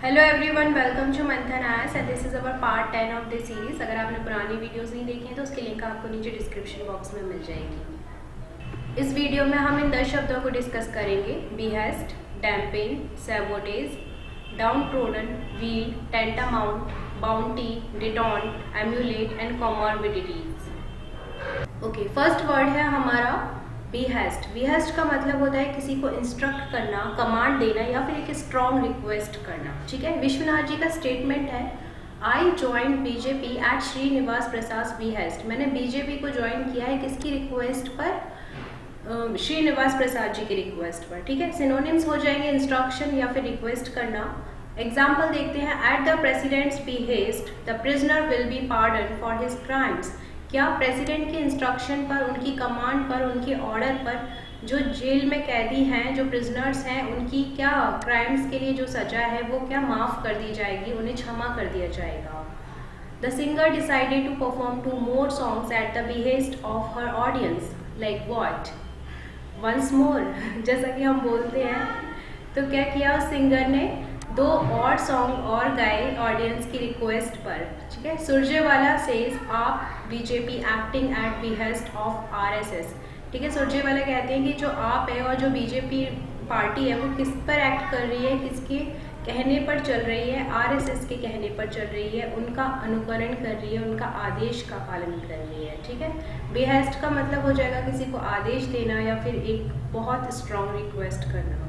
Hello everyone, welcome to मंथन आयस and this is our part 10 of the series. अगर आपने पुरानी वीडियोस नहीं देखी हैं तो उसकी लिंक आपको नीचे डिस्क्रिप्शन बॉक्स में मिल जाएगी। इस वीडियो में हम इन 10 शब्दों को डिस्कस करेंगे: behest, damping, sabotage, downtrodden, weal, tantamount, bounty, detente, emulate and comorbidities. Okay, first word है हमारा बीहेस्ट। बीहेस्ट का मतलब होता है किसी को इंस्ट्रक्ट करना, कमांड देना या फिर एक स्ट्रॉन्ग रिक्वेस्ट करना। ठीक है, विश्वनाथ जी का स्टेटमेंट है, I join BJP at Srinivas Prasad behest. मैंने बीजेपी को ज्वाइन किया है किसकी रिक्वेस्ट पर? श्रीनिवास प्रसाद जी की रिक्वेस्ट पर। ठीक है, सिनोनिम्स हो जाएंगे इंस्ट्रक्शन या फिर रिक्वेस्ट करना। एग्जाम्पल देखते हैं, at the president's behest the prisoner will be pardon for his crimes. क्या प्रेसिडेंट के इंस्ट्रक्शन पर, उनकी कमांड पर, उनके ऑर्डर पर जो जेल में कैदी हैं, जो प्रिजनर्स हैं, उनकी क्या क्राइम्स के लिए जो सजा है वो क्या माफ़ कर दी जाएगी, उन्हें क्षमा कर दिया जाएगा। The singer decided to perform 2 more songs at the behest of her audience, like what? Once more जैसा कि हम बोलते हैं, तो क्या किया उस सिंगर ने? 2 और सॉन्ग और गाए ऑडियंस की रिक्वेस्ट पर। ठीक है, सुरजेवाला सेज आप BJP acting at behest of RSS. ठीक है, सुरजेवाला कहते हैं कि जो आप है और जो बीजेपी पार्टी है वो किस पर एक्ट कर रही है, किसके कहने पर चल रही है? आरएसएस के कहने पर चल रही है, उनका अनुकरण कर रही है, उनका आदेश का पालन कर रही है। ठीक है, बिहेस्ट का मतलब हो जाएगा किसी को आदेश देना या फिर एक बहुत स्ट्रॉन्ग रिक्वेस्ट करना।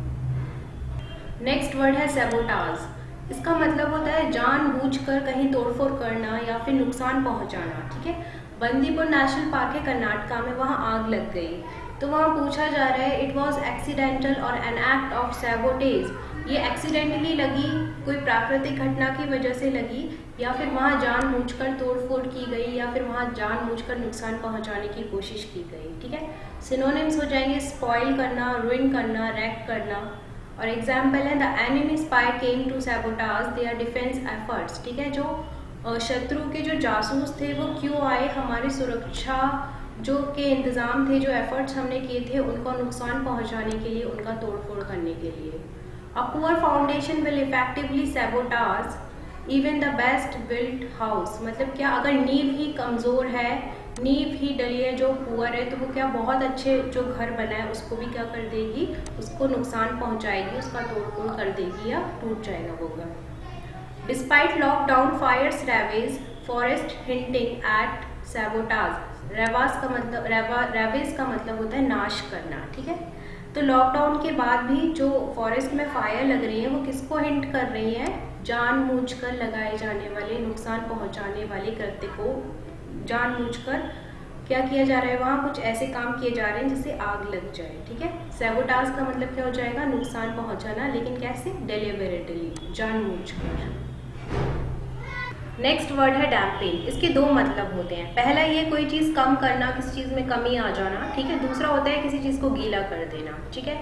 नेक्स्ट वर्ड है सैबोटाज। इसका मतलब होता है जानबूझकर कहीं तोड़फोड़ करना या फिर नुकसान पहुंचाना। ठीक है, बंदीपुर नेशनल पार्क है कर्नाटका में, वहां आग लग गई, तो वहां पूछा जा रहा है, इट वॉज एक्सीडेंटल और एन एक्ट ऑफ सैबोटेज। ये एक्सीडेंटली लगी, कोई प्राकृतिक घटना की वजह से लगी, या फिर वहाँ जानबूझकर तोड़फोड़ की गई, या फिर वहाँ जानबूझकर नुकसान पहुंचाने की कोशिश की गई। ठीक है, सिनोनिम्स हो जाएंगे स्पॉइल करना, रुइन करना, रैक करना। और एग्जाम्पल है, the enemy spy came to sabotage their defence efforts. ठीक है, जो शत्रु के जो जासूस थे वो क्यों आए, हमारी सुरक्षा जो के इंतज़ाम थे, जो एफर्ट्स हमने किए थे उनको नुकसान पहुंचाने के लिए, उनका तोड़फोड़ करने के लिए। A poor foundation will effectively sabotage even the best built house. मतलब क्या अगर नींव ही कमज़ोर है, नींव ही डली है, जो पुअर है, तो वो क्या बहुत अच्छे जो घर बना है उसको भी क्या कर देगी, उसको नुकसान पहुंचाएगी, उसका तोड़फोड़ कर देगी या टूट जाएगा वो घर। Despite lockdown fires ravage forest hinting at sabotage. Ravages का मतलब रेवेज का मतलब होता है नाश करना। ठीक है, तो लॉकडाउन के बाद भी जो फॉरेस्ट में फायर लग रही है वो किसको हिंट कर रही है? जानबूझकर लगाए जाने वाले, नुकसान पहुंचाने वाले कृत्य को जानबूझकर क्या किया जा रहा है, वहाँ कुछ ऐसे काम किए जा रहे हैं जिससे आग लग जाए। ठीक है, सैबोटाज का मतलब क्या हो जाएगा? नुकसान पहुंचाना, लेकिन कैसे? डेलिबरेटली, जानबूझकर। नेक्स्ट वर्ड है डैम्पिंग। इसके 2 मतलब होते हैं। पहला ये कोई चीज़ कम करना, किसी चीज़ में कमी आ जाना। ठीक है, दूसरा होता है किसी चीज़ को गीला कर देना। ठीक है,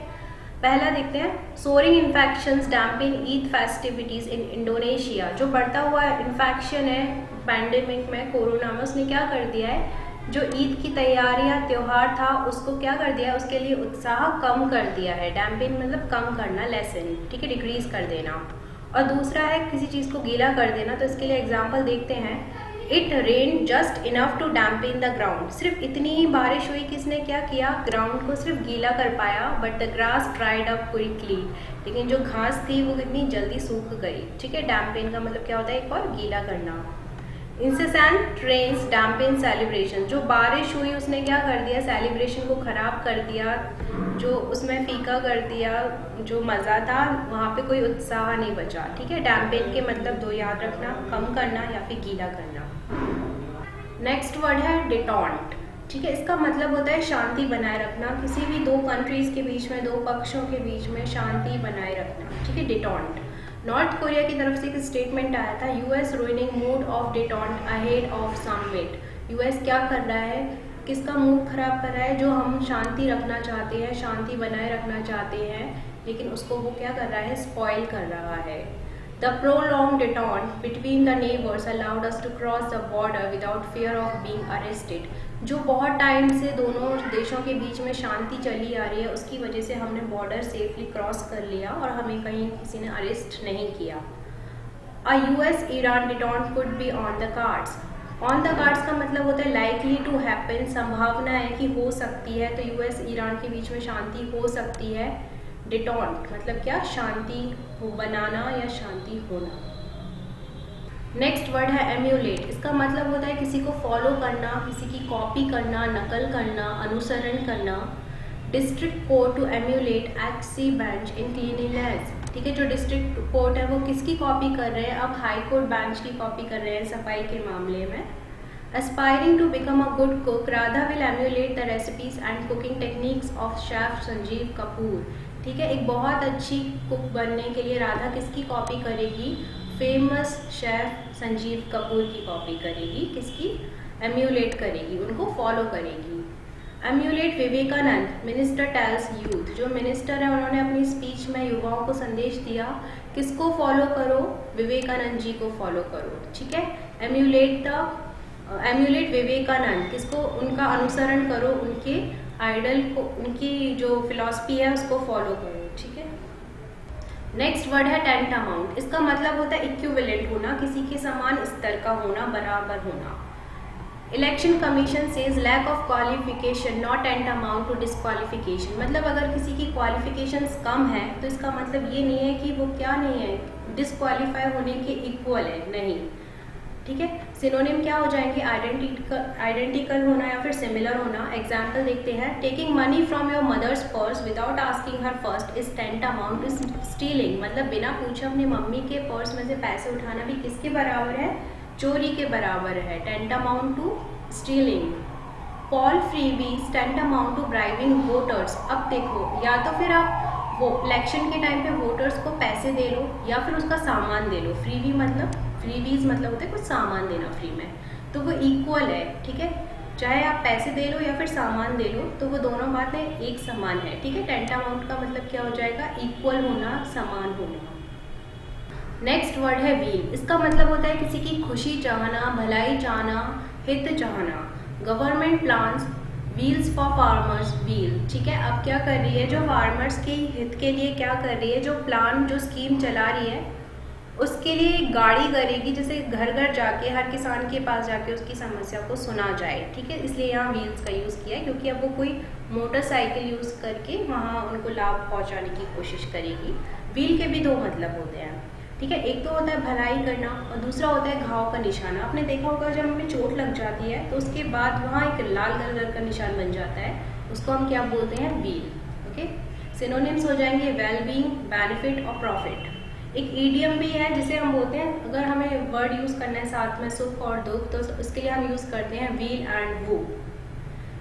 पहला देखते हैं, soaring infections damping Eid festivities in Indonesia. जो बढ़ता हुआ इन्फेक्शन है पैंडेमिक में, कोरोना में, उसने क्या कर दिया है, जो ईद की तैयारियां, त्यौहार था, उसको क्या कर दिया है, उसके लिए उत्साह कम कर दिया है। डैम्पिंग मतलब कम करना, लेसन। ठीक है, डिक्रीज कर देना। और दूसरा है किसी चीज़ को गीला कर देना, तो इसके लिए एग्जाम्पल देखते हैं, it rain just enough to dampen the ground. सिर्फ इतनी ही बारिश हुई, किसने क्या किया? ग्राउंड को सिर्फ गीला कर पाया। But the grass dried up quickly, लेकिन जो घास थी वो कितनी जल्दी सूख गई। ठीक है, डैम्पिन का मतलब क्या होता है? एक और गीला करना। Incessant rains dampen celebration. जो बारिश हुई उसने क्या कर दिया? सेलिब्रेशन को ख़राब कर दिया, जो उसमें फीका कर दिया, जो मज़ा था वहाँ पे कोई उत्साह नहीं बचा। ठीक है, डैम्पिन के मतलब 2 याद रखना, कम करना या फिर गीला करना। नेक्स्ट वर्ड है डिटॉन्ट। ठीक है, इसका मतलब होता है शांति बनाए रखना, किसी भी 2 कंट्रीज़ के बीच में, 2 पक्षों के बीच में शांति बनाए रखना। ठीक है, डिटॉन्ट। नॉर्थ कोरिया की तरफ से एक स्टेटमेंट आया था, US ruining mood of detente ahead of summit. US क्या कर रहा है, किसका मूड खराब कर रहा है? जो हम शांति रखना चाहते हैं, शांति बनाए रखना चाहते हैं, लेकिन उसको वो क्या कर रहा है? स्पॉइल कर रहा है। The prolonged detente between the neighbors allowed us to cross the border without fear of being arrested। जो बहुत टाइम से दोनों देशों के बीच में शांति चली आ रही है, उसकी वजह से हमने बॉर्डर सेफली क्रॉस कर लिया और हमें कहीं किसी ने अरेस्ट नहीं किया। A US Iran detente could be on the cards. On the cards का मतलब होता है लाइकली टू हैपन, संभावना है कि हो सकती है, तो US ईरान के बीच में शांति हो सकती है। डिटॉन्ट मतलब क्या, शांति हो बनाना या शांति होना। नेक्स्ट वर्ड है एम्यूलेट। इसका मतलब होता है किसी को फॉलो करना, किसी की कॉपी करना, नकल करना, अनुसरण करना। District court to emulate HC bench in cleanliness. ठीक है, जो डिस्ट्रिक्ट कोर्ट है वो किसकी कॉपी कर रहे हैं, अब हाई कोर्ट बेंच की कॉपी कर रहे हैं सफाई के मामले में। Aspiring to become a good cook, Radha will emulate the recipes and cooking techniques of chef Sanjeev Kapoor. ठीक है, एक बहुत अच्छी कुक बनने के लिए राधा किसकी कॉपी करेगी, फेमस शेफ संजीव कपूर की कॉपी करेगी, किसकी, एम्यूलेट करेगी, उनको फॉलो करेगी। Emulate Vivekananda, minister tells youth, जो मिनिस्टर है उन्होंने अपनी स्पीच में युवाओं को संदेश दिया, किसको फॉलो करो, विवेकानंद जी को फॉलो करो। ठीक है, एम्यूलेट विवेकानंद, किसको, उनका अनुसरण करो, उनके आइडल को, उनकी जो फिलॉसफी है उसको फॉलो करो। ठीक है, नेक्स्ट वर्ड है टेंटामाउंट। इसका मतलब होता है इक्विवेलेंट होना, किसी के समान स्तर का होना, बराबर होना। Election commission says lack of qualification not tantamount to disqualification. मतलब अगर किसी की क्वालिफिकेशंस कम है तो इसका मतलब ये नहीं है कि वो क्या नहीं है, डिस्क्वालीफाई होने के इक्वल है, नहीं। ठीक है, सिनोनिम क्या हो जाएंगे, आइडेंटिकल होना या फिर सिमिलर होना। एग्जाम्पल देखते हैं, taking money from your mother's purse without asking her first is tantamount to stealing. मतलब बिना पूछे अपनी मम्मी के पर्स में से पैसे उठाना भी किसके बराबर है, चोरी के बराबर है, tantamount to stealing. Poll freebies tantamount to bribing voters. अब देखो, या तो फिर आप वो इलेक्शन के टाइम पे वोटर्स को पैसे दे लो या फिर उसका सामान दे लो। फ्रीबीज मतलब होता है कुछ सामान देना फ्री में, तो वो इक्वल है। ठीक है, चाहे आप पैसे दे लो या फिर सामान दे लो, तो वो दोनों बातें एक समान है। ठीक है, टेंटामाउंट का मतलब क्या हो जाएगा, इक्वल होना, समान होना। नेक्स्ट वर्ड है व्हील। इसका मतलब होता है किसी की खुशी चाहना, भलाई चाहना, हित चाहना। Government plans wheels for farmers wheel. ठीक है, अब क्या कर रही है, जो फार्मर्स के हित के लिए क्या कर रही है, जो प्लान, जो स्कीम चला रही है उसके लिए एक गाड़ी करेगी, जैसे घर घर जाके हर किसान के पास जाके उसकी समस्या को सुना जाए। ठीक है, इसलिए यहाँ व्हील्स का यूज़ किया है, क्योंकि अब वो कोई मोटरसाइकिल यूज़ करके वहाँ उनको लाभ पहुँचाने की कोशिश करेगी। व्हील के भी दो मतलब होते हैं। ठीक है, एक तो होता है भलाई करना और दूसरा होता है घाव का निशान। आपने देखा होगा जब हमें चोट लग जाती है तो उसके बाद वहाँ एक लाल कलर का निशान बन जाता है, उसको हम क्या बोलते हैं, व्हील। ओके, सिनोनिम्स हो जाएंगे वेलबींग, बेनिफिट और प्रॉफिट। एक ईडियम भी है जिसे हम बोलते हैं, अगर हमें वर्ड यूज़ करना है साथ में सुख और दुख, तो उसके लिए हम यूज़ करते हैं व्हील एंड वू।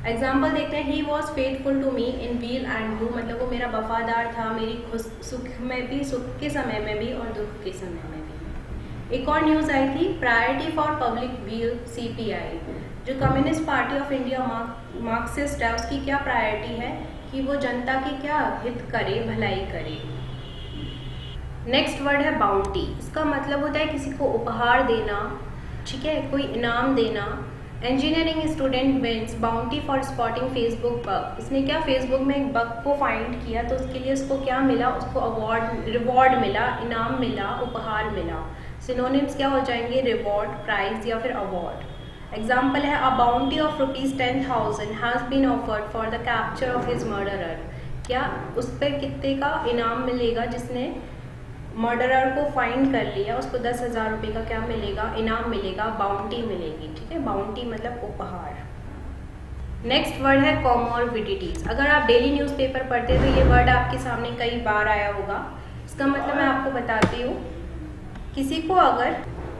एग्जाम्पल देखते हैं, he was faithful to me in weal and woe, मतलब वो मेरा वफादार था, मेरी सुख में भी, सुख के समय में भी और दुख के समय में भी। एक और न्यूज़ आई थी, priority for public wheel CPI, जो communist party of India Marxist है, उसकी क्या प्रायोरिटी है कि वो जनता की क्या हित करे, भलाई करे। नेक्स्ट वर्ड है बाउंटी। इसका मतलब होता है किसी को उपहार देना। ठीक है, कोई इनाम देना। Engineering student wins bounty for spotting Facebook bug. इसने क्या, फेसबुक में एक बग को फाइंड किया तो उसके लिए उसको क्या मिला, उसको रिवॉर्ड मिला, इनाम मिला, उपहार मिला। सिनोनिम्स क्या हो जाएंगे, रिवॉर्ड, प्राइज या फिर अवार्ड। एग्जाम्पल है, a bounty of ₹10,000 has been offered for the capture of his murderer. क्या उस पर कितने का इनाम मिलेगा, जिसने मर्डरर को फाइंड कर लिया, उसको 10,000 रुपये का क्या मिलेगा, इनाम मिलेगा, बाउंटी मिलेगी। ठीक है, बाउंटी मतलब उपहार। नेक्स्ट वर्ड है कॉमॉर्बिडिटीज। अगर आप डेली न्यूज़पेपर पढ़ते हैं तो ये वर्ड आपके सामने कई बार आया होगा। इसका मतलब मैं आपको बताती हूँ, किसी को अगर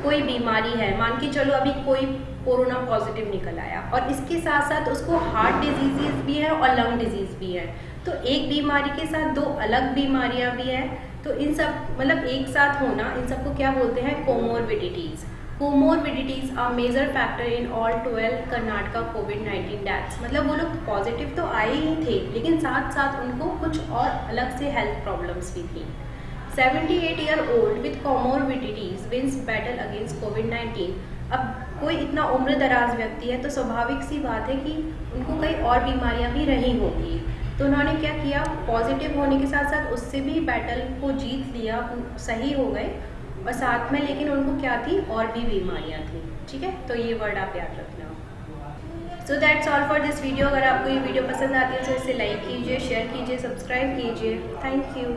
कोई बीमारी है, मान के चलो अभी कोई कोरोना पॉजिटिव निकल आया और इसके साथ साथ उसको हार्ट डिजीजेज भी है और लंग डिजीज भी है, तो एक बीमारी के साथ दो अलग बीमारियां भी हैं, तो इन सब मतलब एक साथ होना, इन सबको क्या बोलते हैं, comorbidities. Comorbidities are major factor in all 12 Karnataka कोविड-19 डेथ्स। मतलब वो लोग पॉजिटिव तो आए ही थे, लेकिन साथ साथ उनको कुछ और अलग से हेल्थ प्रॉब्लम्स भी थी। 78 year old with comorbidities wins battle against कोविड-19। अब कोई इतना उम्र दराज व्यक्ति है तो स्वाभाविक सी बात है कि उनको कई और बीमारियां भी रही होंगी, तो उन्होंने क्या किया, पॉजिटिव होने के साथ साथ उससे भी बैटल को जीत लिया, सही हो गए और साथ में लेकिन उनको क्या थी, और भी बीमारियाँ थी। ठीक है, तो ये वर्ड आप याद रखना। So that's all for this video. अगर आपको ये वीडियो पसंद आती है तो इसे लाइक कीजिए, शेयर कीजिए, सब्सक्राइब कीजिए। Thank you.